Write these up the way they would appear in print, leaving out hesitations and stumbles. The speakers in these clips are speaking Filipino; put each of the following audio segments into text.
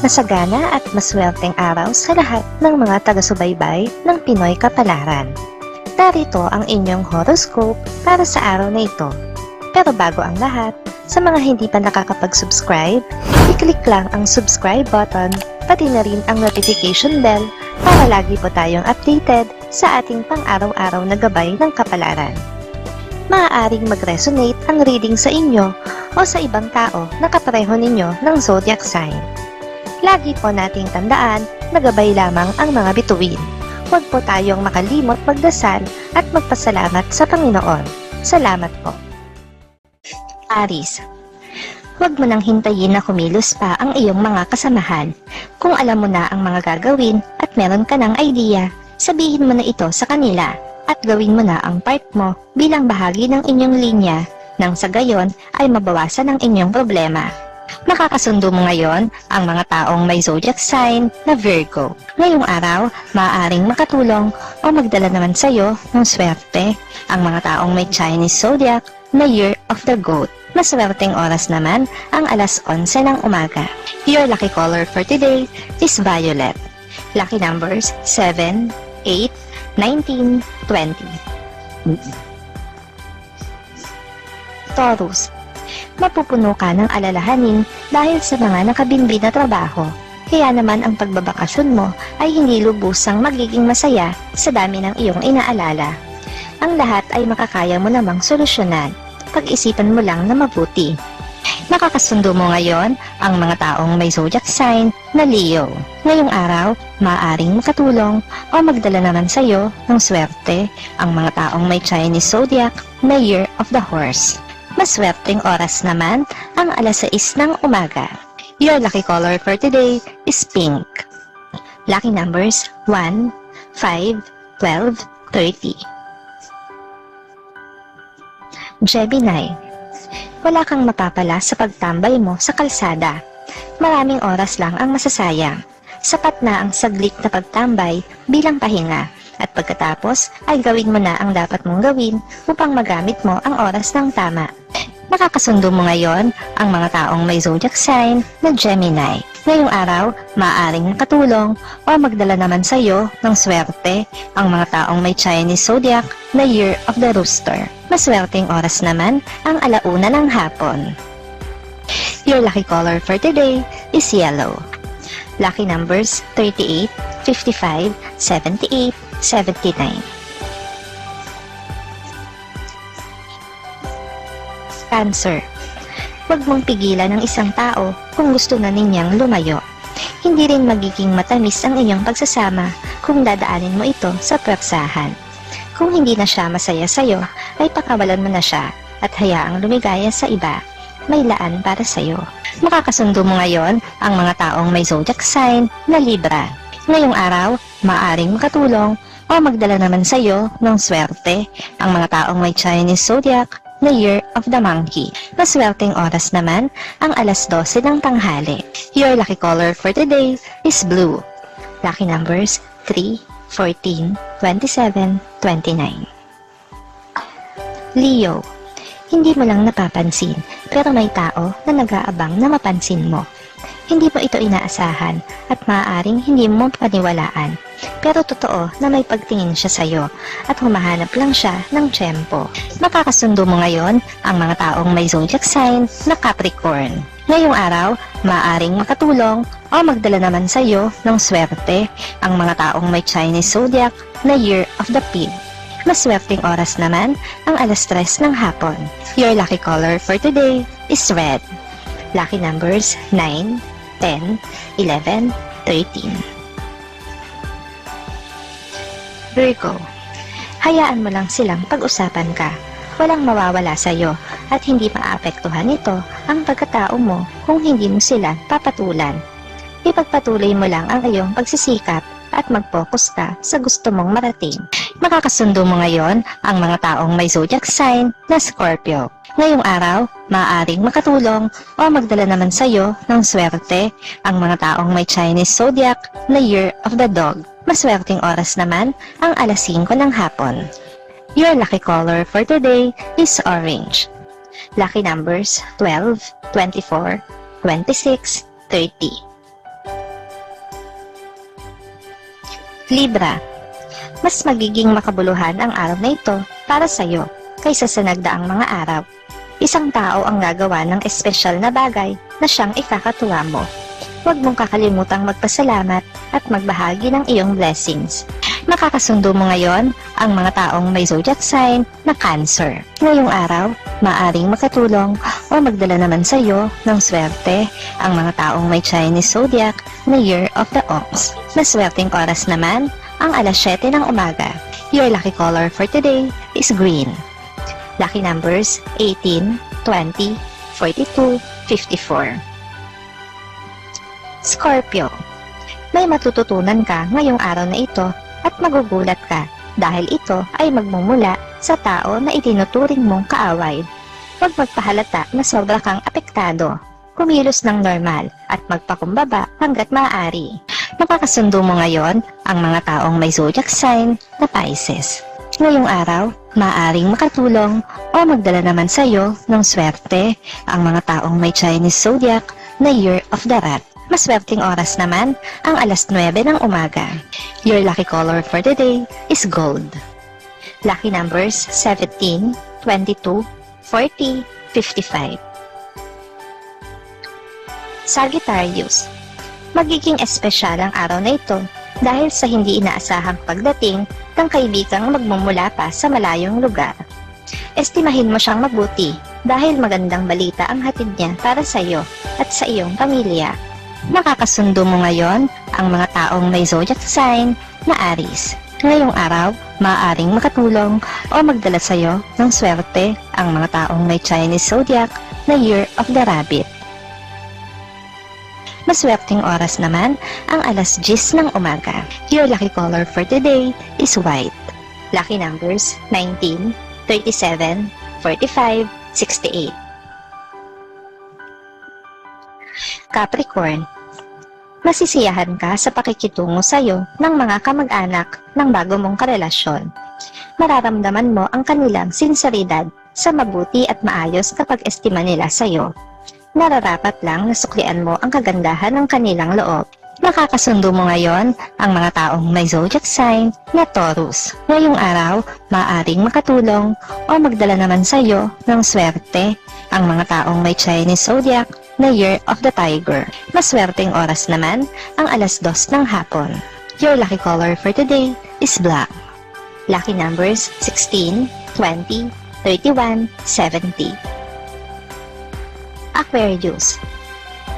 Masagana at maswerteng araw sa lahat ng mga taga-subaybay ng Pinoy Kapalaran. Narito ang inyong horoscope para sa araw na ito. Pero bago ang lahat, sa mga hindi pa nakakapag-subscribe, i-click lang ang subscribe button, pati na rin ang notification bell para lagi po tayong updated sa ating pang-araw-araw na gabay ng kapalaran. Maaaring mag-resonate ang reading sa inyo o sa ibang tao na kapareho ninyo ng zodiac sign. Lagi po nating tandaan na gabay lamang ang mga bituin. Huwag po tayong makalimot magdasal at magpasalamat sa Panginoon. Salamat po. Aries, huwag mo nang hintayin na kumilos pa ang iyong mga kasamahan. Kung alam mo na ang mga gagawin at meron ka ng idea, sabihin mo na ito sa kanila at gawin mo na ang part mo bilang bahagi ng inyong linya nang sa gayon ay mabawasan ang inyong problema. Makakasundo mo ngayon ang mga taong may zodiac sign na Virgo. Ngayong araw, maaaring makatulong o magdala naman sa iyo ng swerte ang mga taong may Chinese zodiac na Year of the Goat. Maswerteng oras naman ang alas 11 ng umaga. Your lucky color for today is violet. Lucky numbers 7, 8, 19, 20. Taurus, mapupuno ka ng alalahanin dahil sa mga nakabimbi na trabaho. Kaya naman ang pagbabakasyon mo ay hindi lubusang magiging masaya sa dami ng iyong inaalala. Ang lahat ay makakaya mo namang solusyonan. Pag-isipan mo lang na mabuti. Makakasundo mo ngayon ang mga taong may zodiac sign na Leo. Ngayong araw, maaaring makatulong o magdala naman sa iyo ng swerte ang mga taong may Chinese zodiac na Year of the Horse. Maswerteng oras naman ang alas 6 ng umaga. Your lucky color for today is pink. Lucky numbers 1, 5, 12, 30. Gemini, wala kang mapapala sa pagtambay mo sa kalsada. Maraming oras lang ang masasayang. Sapat na ang saglit na pagtambay bilang pahinga at pagkatapos ay gawin mo na ang dapat mong gawin upang magamit mo ang oras ng tama. Makakasundo mo ngayon ang mga taong may zodiac sign na Gemini. Ngayong araw, maaaring makatulong o magdala naman sa iyo ng swerte ang mga taong may Chinese zodiac na Year of the Rooster. Maswerteng oras naman ang alauna ng hapon. Your lucky color for today is yellow. Lucky numbers 38, 55, 78, 79. Cancer, huwag mong pigilan ng isang tao kung gusto na ninyang lumayo. Hindi rin magiging matamis ang inyong pagsasama kung dadaanin mo ito sa pwersahan. Kung hindi na siya masaya sa'yo, ay pakawalan mo na siya at hayaang lumigaya sa iba. May laan para sa'yo. Makakasundo mo ngayon ang mga taong may zodiac sign na Libra. Ngayong araw, maaaring makatulong o magdala naman sa'yo ng swerte ang mga taong may Chinese zodiac na Year of the Monkey. Maswerteng oras naman ang alas 12 ng tanghali. Your lucky color for today is blue. Lucky numbers 3, 14, 27, 29. Leo, hindi mo lang napapansin pero may tao na nag-aabang na mapansin mo. Hindi mo ito inaasahan at maaaring hindi mo paniwalaan. Pero totoo na may pagtingin siya sa'yo at humahanap lang siya ng tiyempo. Makakasundo mo ngayon ang mga taong may zodiac sign na Capricorn. Ngayong araw, maaaring makatulong o magdala naman sa'yo ng swerte ang mga taong may Chinese zodiac na Year of the Pig. Maswerteng oras naman ang alas 3 ng hapon. Your lucky color for today is red. Lucky numbers 9, 10, 11, 13. Virgo, hayaan mo lang silang pag-usapan ka. Walang mawawala sa iyo at hindi maapektuhan nito ang pagkatao mo kung hindi mo sila papatulan. Ipagpatuloy mo lang ang iyong pagsisikap at mag-focus ka sa gusto mong marating. Makakasundo mo ngayon ang mga taong may zodiac sign na Scorpio. Ngayong araw, maaaring makatulong o magdala naman sa iyo ng swerte ang mga taong may Chinese zodiac na Year of the Dog. Maswerteng oras naman ang alas 5 ng hapon. Your lucky color for today is orange. Lucky numbers 12, 24, 26, 30. Libra, mas magiging makabuluhan ang araw na ito para sa iyo kaysa sa nagdaang mga araw. Isang tao ang gagawa ng espesyal na bagay na siyang ikakatuwa mo. Huwag mong kakalimutang magpasalamat at magbahagi ng iyong blessings. Makakasundo mo ngayon ang mga taong may zodiac sign na Cancer. Ngayong araw, maaring makatulong o magdala naman sa iyo ng swerte ang mga taong may Chinese zodiac na Year of the Ox. Maswerteng oras naman ang alas 7 ng umaga. Your lucky color for today is green. Lucky numbers 18, 20, 42, 54. Scorpio, may matututunan ka ngayong araw na ito at magugulat ka dahil ito ay magmumula sa tao na itinuturing mong kaaway. Huwag magpahalata na sobra kang apektado. Kumilos ng normal at magpakumbaba hanggat maaari. Makakasundo mo ngayon ang mga taong may zodiac sign na Pisces. Ngayong araw, maaaring makatulong o magdala naman sa iyo ng swerte ang mga taong may Chinese zodiac na Year of the Rat. Maswerteng oras naman ang alas 9 ng umaga. Your lucky color for the day is gold. Lucky numbers 17, 22, 40, 55. Sagittarius, magiging espesyal ang araw na ito dahil sa hindi inaasahang pagdating ng kaibigang magmumula pa sa malayong lugar. Estimahin mo siyang mabuti dahil magandang balita ang hatid niya para sa iyo at sa iyong pamilya. Makakasundo mo ngayon ang mga taong may zodiac sign na Aries. Ngayong araw, maaaring makatulong o magdala sa iyo ng swerte ang mga taong may Chinese zodiac na Year of the Rabbit. Maswerteng oras naman ang alas 10 ng umaga. Your lucky color for today is white. Lucky numbers 19, 37, 45, 68. Capricorn, masisiyahan ka sa pakikitungo sa iyo ng mga kamag-anak ng bago mong karelasyon. Mararamdaman mo ang kanilang sinseridad sa mabuti at maayos kapag estima nila sa iyo. Nararapat lang na suklian mo ang kagandahan ng kanilang loob. Makakasundo mo ngayon ang mga taong may zodiac sign na Taurus. Ngayong araw, maaaring makatulong o magdala naman sa iyo ng swerte ang mga taong may Chinese zodiac na Year of the Tiger. Maswerteng oras naman ang alas 2 ng hapon. Your lucky color for today is black. Lucky numbers 16, 20, 31, 70. Aquarius,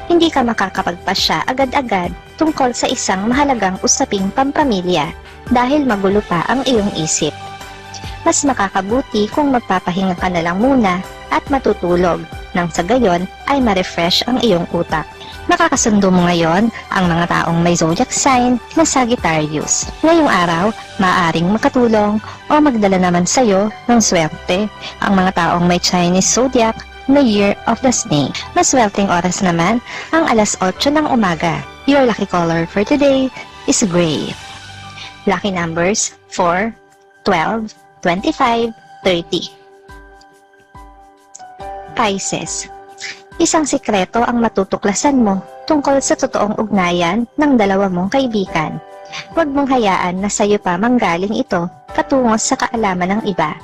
hindi ka makakapagpasya agad-agad tungkol sa isang mahalagang usaping pampamilya dahil magulo pa ang iyong isip. Mas makakabuti kung magpapahinga ka na lang muna at matutulog nang sa gayon ay ma-refresh ang iyong utak. Makakasundo mo ngayon ang mga taong may zodiac sign na Sagittarius. Ngayong araw, maaaring makatulong o magdala naman sa iyo ng swerte ang mga taong may Chinese zodiac na Year of the Snake. Maswerteng oras naman ang alas 8 ng umaga. Your lucky color for today is gray. Lucky numbers 4, 12, 25, 30. Pisces, isang sikreto ang matutuklasan mo tungkol sa totoong ugnayan ng dalawa mong kaibigan. Huwag mong hayaan na sa iyo pa manggaling ito patungo sa kaalaman ng iba.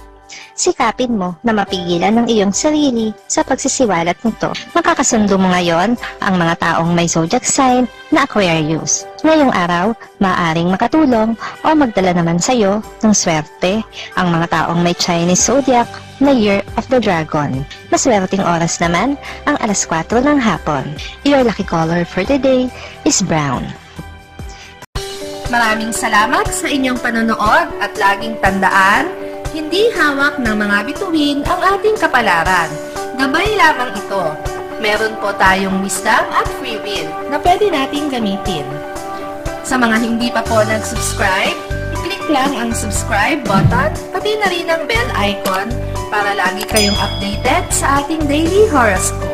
Sikapin mo na mapigilan ang iyong sarili sa pagsisiwalat nito. Makakasundo mo ngayon ang mga taong may zodiac sign na Aquarius. Ngayong araw, maaaring makatulong o magdala naman sa iyo ng swerte ang mga taong may Chinese zodiac na Year of the Dragon. Maswerteng oras naman ang alas 4 ng hapon. Your lucky color for today is brown. Maraming salamat sa inyong panonood at laging tandaan, hindi hawak ng mga bituin ang ating kapalaran. Gabay lamang ito. Meron po tayong wisdom at free will na pwede nating gamitin. Sa mga hindi pa po nag-subscribe, i-click lang ang subscribe button, pati na rin ang bell icon para lagi kayong updated sa ating daily horoscope.